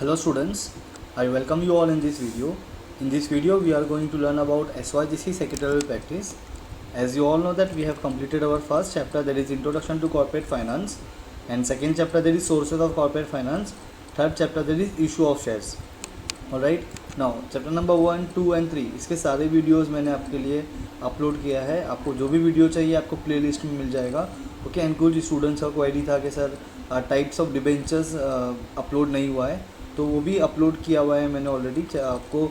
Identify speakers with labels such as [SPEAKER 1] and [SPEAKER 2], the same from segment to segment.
[SPEAKER 1] Hello students, I welcome you all in this video. In this video we are going to learn about SYGC secretarial practice. As you all know that we have completed our first chapter, that is Introduction to Corporate Finance, and second chapter, that is Sources of Corporate Finance, third chapter, that is Issue of Shares. Alright, now chapter number 1, 2 and 3 इसके सारे videos मैंने आपके लिए upload किया है. आपको जो भी वीडियो चाहिए आपको प्लेलिस्ट में मिल जाएगा. ओके, एंड कुछ स्टूडेंट्स का क्वेरी था कि sir types of debentures upload नहीं हुआ है, तो वो भी अपलोड किया हुआ है मैंने ऑलरेडी. आपको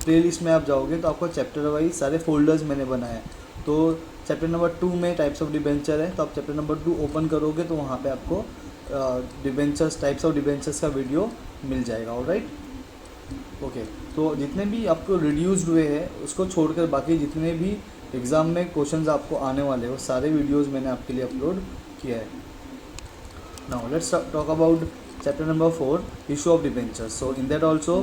[SPEAKER 1] प्लेलिस्ट में आप जाओगे तो आपको चैप्टर वाइज सारे फोल्डर्स मैंने बनाए हैं. तो चैप्टर नंबर 2 में टाइप्स ऑफ डिबेंचर है, तो आप चैप्टर नंबर 2 ओपन करोगे तो वहाँ पे आपको डिबेंचर्स, टाइप्स ऑफ डिबेंचर्स का वीडियो मिल जाएगा. Alright, okay. तो जितने भी आपको रिड्यूस्ड हुए हैं उसको छोड़कर बाकी जितने भी एग्ज़ाम में क्वेश्चंस आपको आने वाले हैं वो सारे वीडियोस मैंने आपके लिए अपलोड किया है. Now let's talk about chapter number 4, issue of debentures. So in that also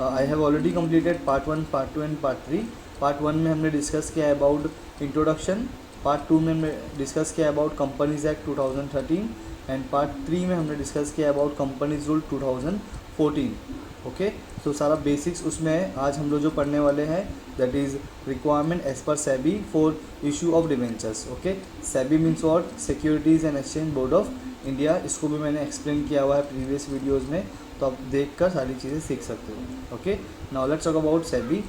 [SPEAKER 1] I have already completed part 1, part 2 and part 3. part 1 में हमने डिस्कस किया है अबाउट इंट्रोडक्शन, part 2 में हमने डिस्कस किया about companies act 2013 and part 3 में हमने discuss किया अबाउट कंपनीज रूल 2014. ओके, तो सारा बेसिक्स उसमें है. आज हम लोग जो पढ़ने वाले हैं that is requirement as per SEBI for issue of debentures. Okay, SEBI means what? Securities and exchange board of India. इसको भी मैंने एक्सप्लेन किया हुआ है प्रीवियस वीडियोस में, तो आप देखकर सारी चीज़ें सीख सकते हो. Okay, now let's talk about SEBI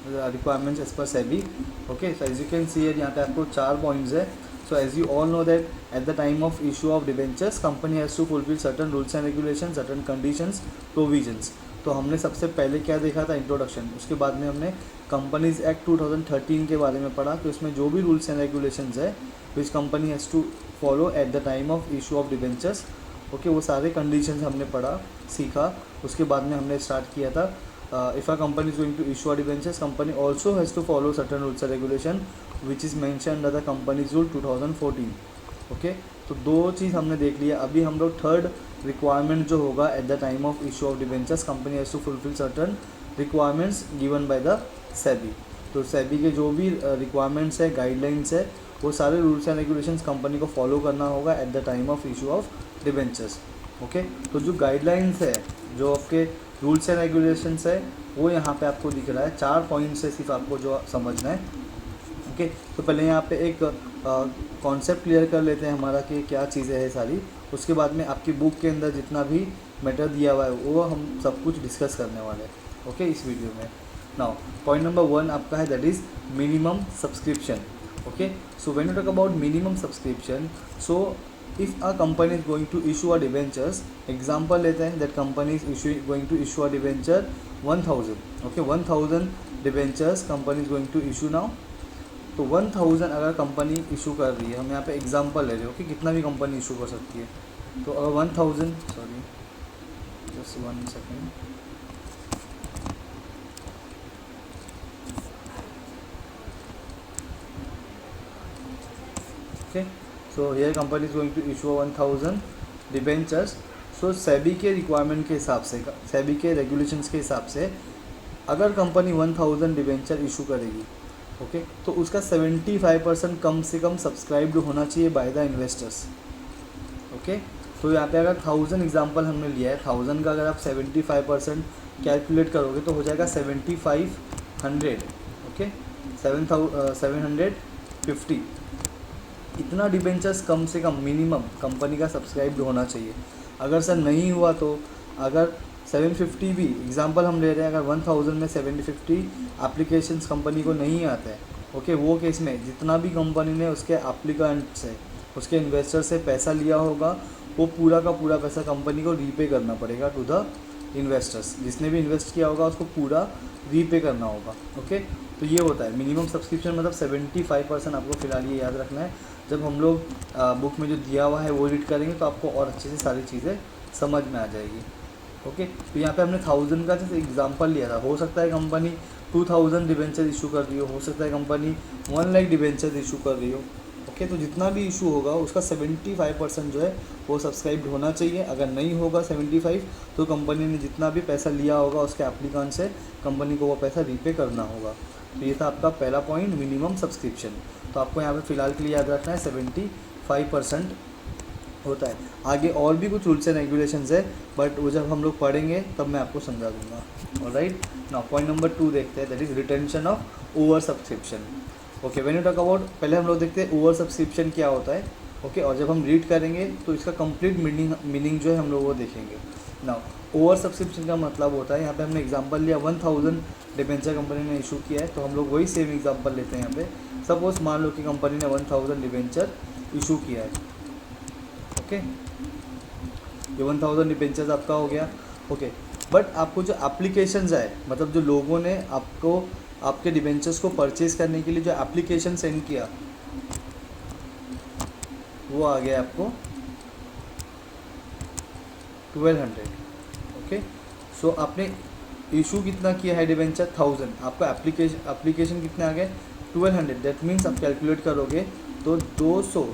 [SPEAKER 1] requirements as per SEBI. Okay, so as you can see यहाँ पे आपको 4 पॉइंट्स है. So as you all know that at the time of issue of debentures company has to fulfil certain rules and regulation, certain conditions, provisions. तो हमने सबसे पहले क्या देखा था? इंट्रोडक्शन. उसके बाद में हमने कंपनीज एक्ट 2013 के बारे में पढ़ा कि उसमें जो भी रूल्स एंड रेगुलेशंस है which company has to follow at the time of issue of debentures. Okay, वो सारे कंडीशंस हमने पढ़ा, सीखा. उसके बाद में हमने स्टार्ट किया था if a company is going to issue a debentures company also has to follow certain rules and regulation which is mention under the companies rule 2014. Okay, तो 2 चीज़ हमने देख लिया. अभी हम लोग थर्ड रिक्वायरमेंट जो होगा at the time of issue of debentures company has to fulfil certain requirements given by the SEBI. तो सेबी के जो भी रिक्वायरमेंट्स है, गाइडलाइंस है, वो सारे रूल्स एंड रेगुलेशंस कंपनी को फॉलो करना होगा at the time of issue of debentures. Okay, तो जो गाइडलाइंस है, जो आपके रूल्स एंड रेगुलेशंस है, वो यहाँ पे आपको दिख रहा है. 4 पॉइंट्स है सिर्फ आपको जो समझना है. ओके, तो पहले यहाँ पे एक कॉन्सेप्ट क्लियर कर लेते हैं हमारा कि क्या चीज़ें हैं सारी. उसके बाद में आपकी बुक के अंदर जितना भी मैटर दिया हुआ है वो हम सब कुछ डिस्कस करने वाले हैं. ओके, इस वीडियो में. नाउ पॉइंट नंबर 1 आपका है that is minimum subscription. Okay, so when you talk about minimum subscription, so if a company is going to issue a debentures, example लेते हैं that company is going to issue a debenture 1000. Okay, 1000 debentures company is going to issue now. तो 1000 अगर company issue कर रही है, हम यहाँ पे एग्जांपल ले रहे हो कि कितना भी कंपनी इशू कर सकती है. तो अगर 1000, sorry just 1 second. Okay, so here company is going to issue 1000 debentures. So SEBI के रिक्वायरमेंट के हिसाब से, सेबी के रेगुलेशंस के हिसाब से अगर कंपनी 1000 डिबेंचर इशू करेगी, ओके, तो उसका 75% कम से कम सब्सक्राइब्ड होना चाहिए बाय द इन्वेस्टर्स. ओके, तो यहाँ पे अगर 1000 एग्जांपल हमने लिया है, 1000 का अगर आप 75% कैलकुलेट करोगे तो हो जाएगा 7500. ओके, 750. इतना डिबेंचर्स कम से कम मिनिमम कंपनी का सब्सक्राइब्ड होना चाहिए. अगर सर नहीं हुआ तो अगर 750 भी एग्जांपल हम ले रहे हैं, अगर 1000 में 750 एप्लीकेशंस कंपनी को नहीं आते हैं, ओके, वो केस में जितना भी कंपनी ने उसके एप्लीकेंट से, उसके इन्वेस्टर से पैसा लिया होगा वो पूरा का पूरा पैसा कंपनी को रीपे करना पड़ेगा टू द इन्वेस्टर्स. जिसने भी इन्वेस्ट किया होगा उसको पूरा रीपे करना होगा. ओके, तो ये होता है मिनिमम सब्सक्रिप्शन, मतलब 75% आपको फिलहाल ये याद रखना है. जब हम लोग बुक में जो दिया हुआ है वो रीड करेंगे तो आपको और अच्छे से सारी चीज़ें समझ में आ जाएगी. ओके, तो यहाँ पे हमने 1000 का जैसे एग्जांपल लिया था. हो सकता है कंपनी 2000 डिबेंचर इशू कर रही हो सकता है कंपनी 1 लाख डिबेंचर इशू कर रही हो. ओके, तो जितना भी इशू होगा उसका 75% जो है वो सब्सक्राइब्ड होना चाहिए. अगर नहीं होगा 75 तो कंपनी ने जितना भी पैसा लिया होगा उसके एप्लीकेंट से कंपनी को वो पैसा रीपे करना होगा. तो ये था आपका पहला पॉइंट, मिनिमम सब्सक्रिप्शन. तो आपको यहाँ पे फ़िलहाल के लिए याद रखना है 75%. होता है। आगे और भी कुछ रूल्स एंड रेगुलेशंस है, बट वो जब हम लोग पढ़ेंगे तब मैं आपको समझा दूंगा। ऑलराइट, नाउ पॉइंट नंबर 2 देखते हैं, that is retention of over subscription. Okay, when you talk about, पहले हम लोग देखते हैं ओवर सब्सक्रिप्शन क्या होता है। ओके, और जब हम रीड करेंगे तो इसका कंप्लीट मीनिंग जो है हम लोग वो देखेंगे। नाउ ओवर सब्सक्रिप्शन का मतलब होता है, यहाँ पे हमने एग्जांपल लिया 1000 डिबेंचर कंपनी ने इशू किया है, तो हम लोग वही सेम एग्जांपल लेते हैं यहाँ पे। सपोज मान लो कि कंपनी ने 1000 डिबेंचर इशू किया है। ओके, ये 1000 डिबेंचर्स आपका हो गया। ओके, बट आपको जो एप्लीकेशंस है, मतलब जो लोगों ने आपको आपके डिबेंचर्स को परचेज करने के लिए जो एप्लीकेशन सेंड किया, वो आ गया आपको 1200। ओके, सो आपने इशू कितना किया है डिबेंचर 1000, आपका एप्लीकेशन कितने आ गए 1200। दैट मीन्स आप कैलकुलेट करोगे तो 200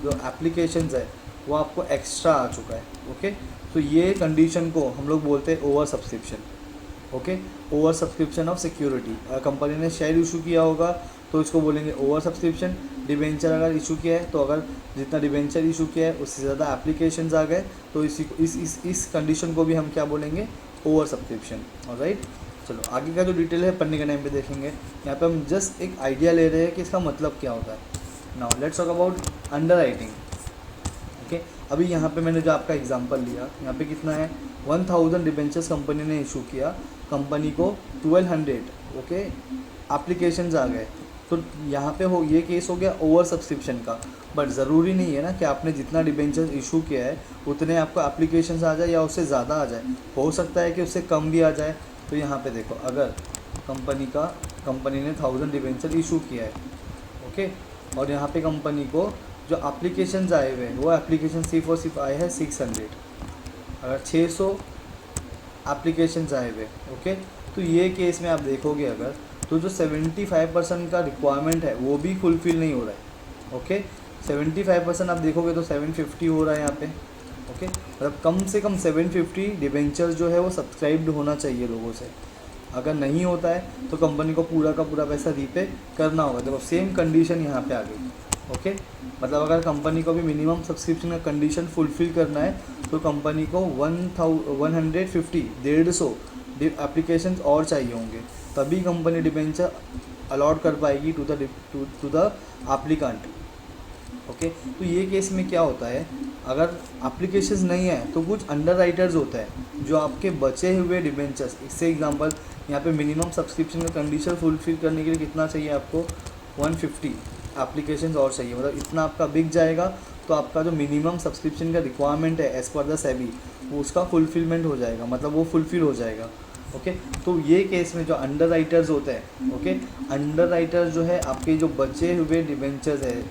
[SPEAKER 1] जो एप्लीकेशंस है वो आपको एक्स्ट्रा आ चुका है। ओके, तो ये कंडीशन को हम लोग बोलते हैं over subscription. Okay, over subscription of security. Company ने शेयर इशू किया होगा तो इसको बोलेंगे ओवर सब्सक्रिप्शन। डिबेंचर अगर इशू किया है तो अगर जितना डिबेंचर इशू किया है उससे ज़्यादा एप्लीकेशंस आ गए तो इस कंडीशन को भी हम क्या बोलेंगे, ओवर सब्सक्रिप्शन। ऑलराइट, चलो आगे का जो डिटेल है पढ़ने के टाइम पे देखेंगे। यहाँ पे हम जस्ट एक आइडिया ले रहे हैं कि इसका मतलब क्या होता है। Now let's talk about under writing. Okay, अभी यहाँ पे मैंने जो आपका एग्जांपल लिया, यहाँ पे कितना है 1000 डिबेंचर्स कंपनी ने इशू किया, कंपनी को 1200 ओके एप्लीकेशंस आ गए, तो यहाँ पे हो ये केस हो गया ओवर सब्सक्रिप्शन का। बट ज़रूरी नहीं है ना कि आपने जितना डिबेंचर्स इशू किया है उतने आपको एप्लीकेशंस आ जाए या उससे ज़्यादा आ जाए, हो सकता है कि उससे कम भी आ जाए। तो यहाँ पे देखो, अगर कंपनी ने 1000 डिबेंचर इशू किया है, ओके, और यहाँ पे कंपनी को जो एप्लीकेशंस आए हुए हैं वो एप्लीकेशन सिर्फ और सिर्फ आए हैं 600। अगर 600 एप्लीकेशंस आए हुए, ओके, तो ये केस में आप देखोगे अगर तो जो 75% का रिक्वायरमेंट है वो भी फुलफ़िल नहीं हो रहा है। ओके, 75% आप देखोगे तो 750 हो रहा है यहाँ पे। ओके, मतलब कम से कम 750 डिबेंचर्स जो है वो सब्सक्राइब्ड होना चाहिए लोगों से। अगर नहीं होता है तो कंपनी को पूरा का पूरा पैसा रीपे करना होगा। देखो सेम कंडीशन यहाँ पे आ गई। ओके, मतलब अगर कंपनी को भी मिनिमम सब्सक्रिप्शन का कंडीशन फुलफ़िल करना है तो कंपनी को 150 एप्लीकेशन और चाहिए होंगे, तभी कंपनी डिबेंचर अलॉट कर पाएगी टू द एप्लीकेंट। ओके, तो ये केस में क्या होता है, अगर एप्लीकेशंस नहीं है तो कुछ अंडर राइटर्स होता है जो आपके बचे हुए डिबेंचर्स, इससे एग्जांपल यहाँ पे मिनिमम सब्सक्रिप्शन का कंडीशन फुलफिल करने के लिए कितना चाहिए आपको 150 एप्लीकेशंस और चाहिए, मतलब इतना आपका बिक जाएगा तो आपका जो मिनिमम सब्सक्रिप्शन का रिक्वायरमेंट है एज़ पर द सेबी वो उसका फुलफिलमेंट हो जाएगा, मतलब वो फुलफिल हो जाएगा। ओके, तो ये केस में जो अंडर राइटर्स होते हैं, ओके, अंडर राइटर्स जो है आपके जो बचे हुए डिबेंचर्स है,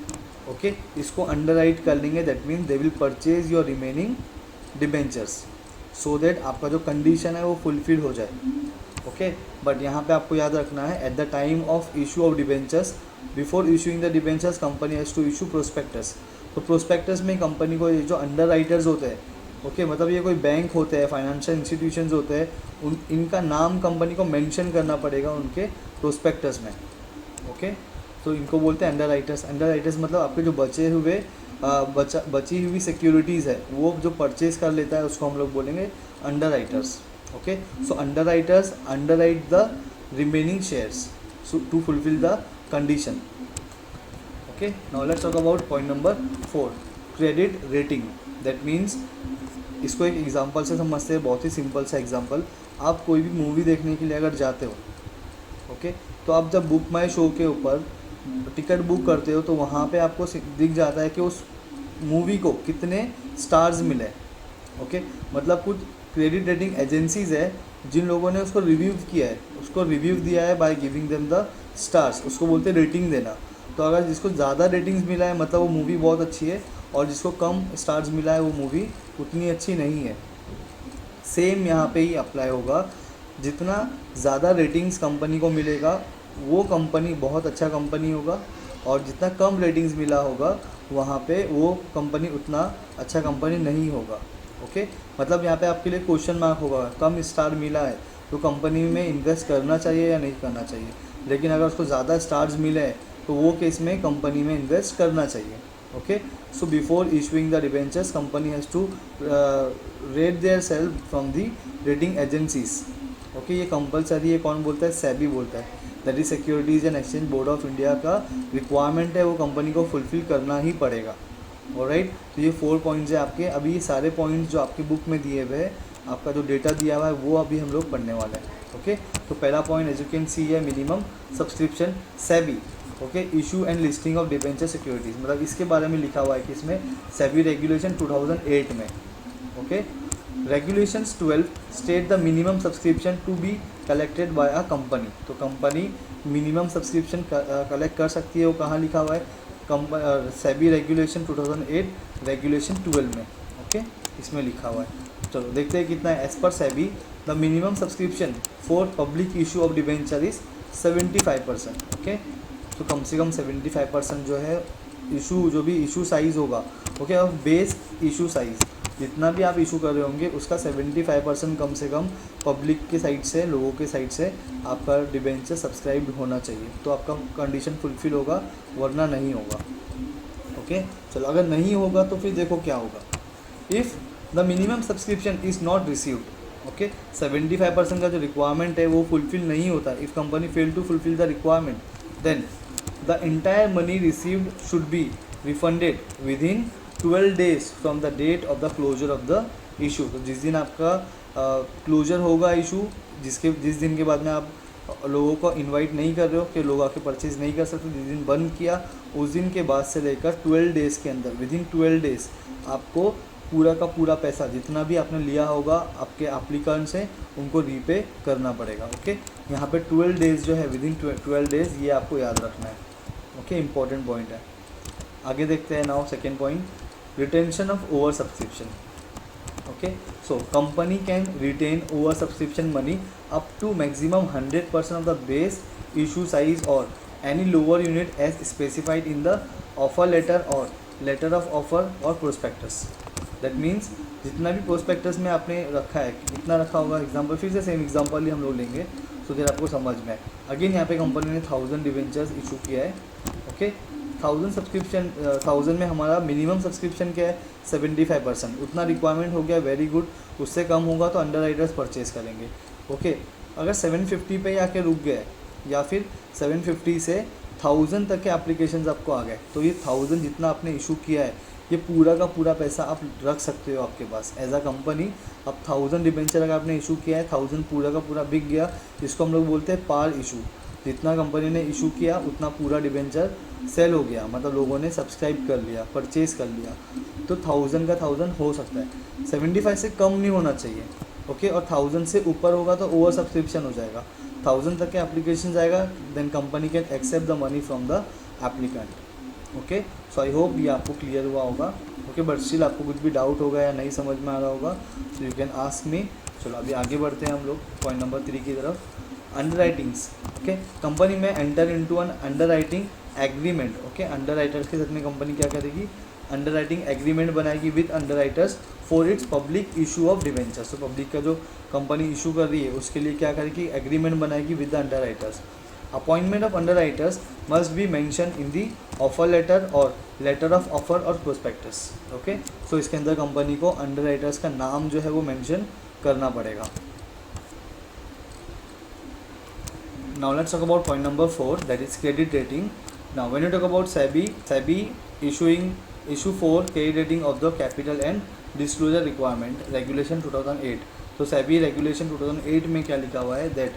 [SPEAKER 1] ओके, इसको अंडर राइट कर लेंगे। That means they will purchase your remaining debentures so that आपका जो कंडीशन है वो फुलफिल हो जाए। ओके, बट यहाँ पे आपको याद रखना है at the time of issue of debentures, before issuing the debentures company has to issue prospectus. तो प्रोस्पेक्टस में कंपनी को ये जो अंडर राइटर्स होते हैं, ओके, मतलब ये कोई बैंक होते हैं, फाइनेंशियल इंस्टीट्यूशंस होते हैं, इनका नाम कंपनी को मेंशन करना पड़ेगा उनके प्रोस्पेक्टस में। ओके, तो इनको बोलते हैं अंडर राइटर्स। अंडर राइटर्स मतलब आपके जो बची हुई सिक्योरिटीज़ है वो जो परचेज कर लेता है उसको हम लोग बोलेंगे underwriters. Okay, so underwriters underwrite the remaining shares to fulfil the condition. Okay, now let's talk about point number 4, credit rating. That means, इसको एक एग्जांपल से समझते हैं, बहुत ही सिंपल सा एग्जांपल। आप कोई भी मूवी देखने के लिए अगर जाते हो, ओके, तो आप जब बुक माई शो के ऊपर टिकट बुक करते हो तो वहाँ पे आपको दिख जाता है कि उस मूवी को कितने स्टार्स मिले। ओके, मतलब कुछ क्रेडिट रेटिंग एजेंसीज़ है जिन लोगों ने उसको रिव्यू किया है, उसको रिव्यू दिया है by giving them the stars, उसको बोलते हैं रेटिंग देना। तो अगर जिसको ज़्यादा रेटिंग्स मिला है मतलब वो मूवी बहुत अच्छी है, और जिसको कम स्टार्स मिला है वो मूवी उतनी अच्छी नहीं है। सेम यहाँ पे ही अप्लाई होगा, जितना ज़्यादा रेटिंग्स कंपनी को मिलेगा वो कंपनी बहुत अच्छा कंपनी होगा, और जितना कम रेटिंग्स मिला होगा वहाँ पे वो कंपनी उतना अच्छा कंपनी नहीं होगा। ओके, मतलब यहाँ पे आपके लिए क्वेश्चन मार्क होगा, कम स्टार मिला है तो कंपनी में इन्वेस्ट करना चाहिए या नहीं करना चाहिए, लेकिन अगर उसको ज़्यादा स्टार्स मिले हैं तो वो केस में कंपनी में इन्वेस्ट करना चाहिए। Okay, So before issuing the debentures, company has to rate their self from the rating agencies. Okay ये कंपलसरी है, कौन बोलता है? सेबी बोलता है, that is securities and exchange board of India का रिक्वायरमेंट है, वो कंपनी को फुलफिल करना ही पड़ेगा। ऑलराइट, तो ये 4 पॉइंट्स है आपके। अभी ये सारे पॉइंट्स जो आपकी बुक में दिए हुए हैं, आपका जो डेटा दिया हुआ है वो अभी हम लोग पढ़ने वाले हैं। ओके, तो पहला point as you can see है minimum subscription SEBI. Okay, issue and listing of debenture securities, मतलब इसके बारे में लिखा हुआ है कि इसमें सेबी रेगुलेशन 2008 में। Okay, regulations 12 state the minimum subscription to be collected by a company. तो कंपनी मिनिमम सब्सक्रिप्शन कलेक्ट कर सकती है, वो कहाँ लिखा हुआ है? सेबी रेगुलेशन 2008 रेगुलेशन 12 में। ओके, इसमें लिखा हुआ है। चलो देखते हैं कितना है। As per SEBI the minimum subscription for public issue of debenture is 75%। Okay, तो कम से कम 75% जो है इशू, जो भी इशू साइज़ होगा, ओके, और बेस इशू साइज़ जितना भी आप इशू कर रहे होंगे उसका 75% कम से कम पब्लिक के साइड से, लोगों के साइड से आपका डिबेंचर सब्सक्राइब होना चाहिए, तो आपका कंडीशन फुलफिल होगा, वरना नहीं होगा। ओके, चलो अगर नहीं होगा तो फिर देखो क्या होगा। If the minimum subscription is not received, okay, 75% का जो रिक्वायरमेंट है वो फुलफिल नहीं होता, if company fail to fulfil the requirement, then the entire money received should be refunded within 12 days from the date of the closure of the issue. तो जिस दिन आपका क्लोजर होगा इशू, जिस दिन के बाद में आप लोगों को इनवाइट नहीं कर रहे हो कि लोग आके परचेज़ नहीं कर सकते, जिस दिन बंद किया उस दिन के बाद से लेकर 12 days के अंदर, विद इन 12 days आपको पूरा का पूरा पैसा जितना भी आपने लिया होगा आपके एप्लीकेंट से, उनको रीपे करना पड़ेगा। ओके, यहाँ पे 12 days जो है, विद इन 12 days, ये आपको याद रखना है। ओके, इंपॉर्टेंट पॉइंट है। आगे देखते हैं। Now second point, retention of over subscription. Okay, so company can retain over subscription money up to maximum 100% of the base issue size or any lower unit as specified in the offer letter और letter of offer और prospectus. That means जितना भी prospectus में आपने रखा है, कितना रखा होगा, एग्जाम्पल फिर से सेम एग्जाम्पल ही हम लोग लेंगे तो देर आपको समझ में आए। अगेन यहाँ पे कंपनी ने 1000 डिवेंचर्स इशू किया है। ओके, 1000 सब्सक्रिप्शन, 1000 में हमारा मिनिमम सब्सक्रिप्शन क्या है? 75%। उतना रिक्वायरमेंट हो गया, वेरी गुड। उससे कम होगा तो अंडर राइटर्स परचेज करेंगे। ओके, अगर 750 पे आके रुक गए या फिर 750 से 1000 तक के एप्लीकेशंस आपको आ गए, तो ये 1000 जितना आपने इशू किया है, ये पूरा का पूरा पैसा आप रख सकते हो आपके पास एज अ कंपनी। अब 1000 डिबेंचर अगर आपने इशू किया है, 1000 पूरा का पूरा बिक गया, इसको हम लोग बोलते हैं पार इशू। जितना कंपनी ने इशू किया उतना पूरा डिबेंचर सेल हो गया, मतलब लोगों ने सब्सक्राइब कर लिया, परचेज़ कर लिया, तो 1000 का 1000 हो सकता है। 75 से कम नहीं होना चाहिए। ओके, और 1000 से ऊपर होगा तो ओवर सब्सक्रिप्शन हो जाएगा। 1000 तक के एप्लीकेशन जाएगा, then company can accept the money from the applicant. Okay, so I hope ये आपको क्लियर हुआ होगा। ओके, बट स्टिल आपको कुछ भी डाउट होगा या नहीं समझ में आ रहा होगा तो यू कैन आस्क मी। चलो अभी आगे बढ़ते हैं हम लोग पॉइंट नंबर 3 की तरफ, अंडर राइटिंग्स। ओके, कंपनी में enter into an underwriting agreement. Okay, underwriters के साथ में कंपनी क्या करेगी? अंडर राइटिंग एग्रीमेंट बनाएगी with underwriters for its public issue of debentures. तो पब्लिक का जो कंपनी इशू कर रही है उसके लिए क्या करेगी? एग्रीमेंट बनाएगी with the underwriters. Appointment of underwriters must be mention in the offer letter और लेटर ऑफ ऑफर और प्रोस्पेक्टस। ओके, सो इसके अंदर कंपनी को अंडर राइटर्स का नाम जो है वो मेंशन करना पड़ेगा। Now let's talk about point number 4, that is credit rating. Now when you talk about SEBI issue for credit rating of the capital and disclosure requirement regulation 2008. तो SEBI regulation 2008 में क्या लिखा हुआ है? That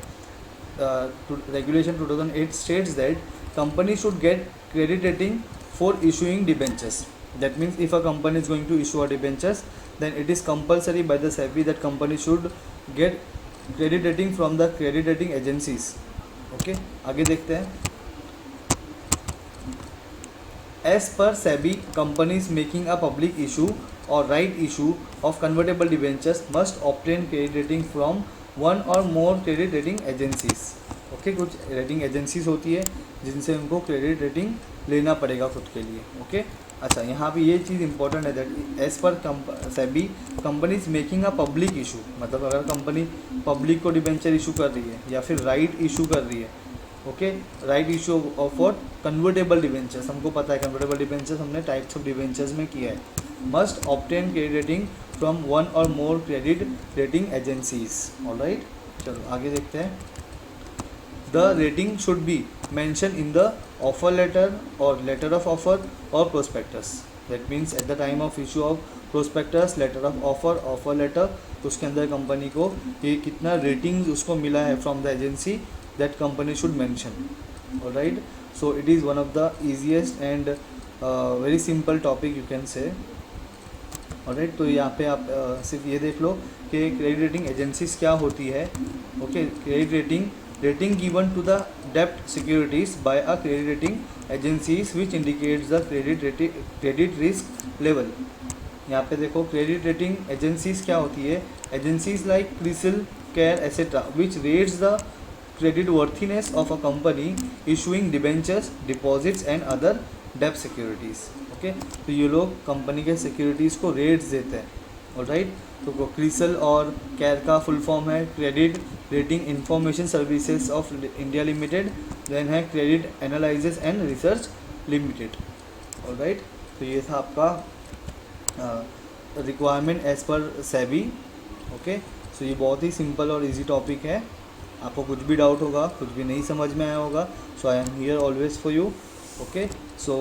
[SPEAKER 1] regulation 2008 states that company should get credit rating for issuing debentures. That means if a company is going to issue a debentures, then it is compulsory by the SEBI that company should get credit rating from the credit rating agencies. Okay, आगे देखते हैं। As per SEBI companies making a public issue or right issue of convertible debentures must obtain credit rating from one और more credit rating agencies. Okay, कुछ rating agencies होती है जिनसे उनको credit rating लेना पड़ेगा खुद के लिए। ओके, अच्छा यहाँ पे ये चीज़ इंपॉर्टेंट है that as per SEBI company is making a public issue, मतलब अगर कंपनी पब्लिक को डिबेंचर इशू कर रही है या फिर राइट इशू कर रही है okay, right issue of what, convertible debentures, हमको पता है कन्वर्टेबल डिवेंचर्स हमने टाइप्स ऑफ डिवेंचर्स में किया है। Must obtain credit rating from one और more credit rating agencies. Alright, चलो आगे देखते हैं। The rating should be mention in the offer letter और लेटर ऑफ ऑफर और prospectus. That means at the time of issue of prospectus, letter of offer, offer letter, उसके अंदर company को ये कितना रेटिंग उसको मिला है from the agency, that company should mention. All right, so it is one of the easiest and very simple topic you can say. All right, तो यहाँ पे आप सिर्फ ये देख लो कि क्रेडिट रेटिंग एजेंसीज क्या होती है। Okay, credit rating given to the डेब्ट securities by a credit rating agencies which indicates the credit risk level. यहाँ पे देखो क्रेडिट रेटिंग एजेंसीज क्या होती है, agencies like CRISIL, CARE etcetera which rates the credit worthiness of a company issuing debentures, deposits and other debt securities. Okay, तो ये लोग company के सिक्योरिटीज़ को रेट्स देते हैं। ऑलराइट, तो क्रिसल और केयर का फुल फॉर्म है credit rating information services of India limited, then है credit analysis and research limited. Alright, तो ये था आपका requirement as per SEBI. Okay, सो ये बहुत ही सिंपल और इजी टॉपिक है। आपको कुछ भी डाउट होगा, कुछ भी नहीं समझ में आया होगा, so I am here always for you. Okay, so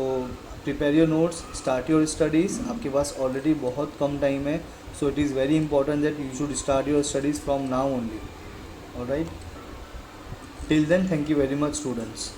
[SPEAKER 1] prepare your notes, start your studies. आपके पास ऑलरेडी बहुत कम टाइम है, so it is very important that you should start your studies from now only. Alright, till then thank you very much students.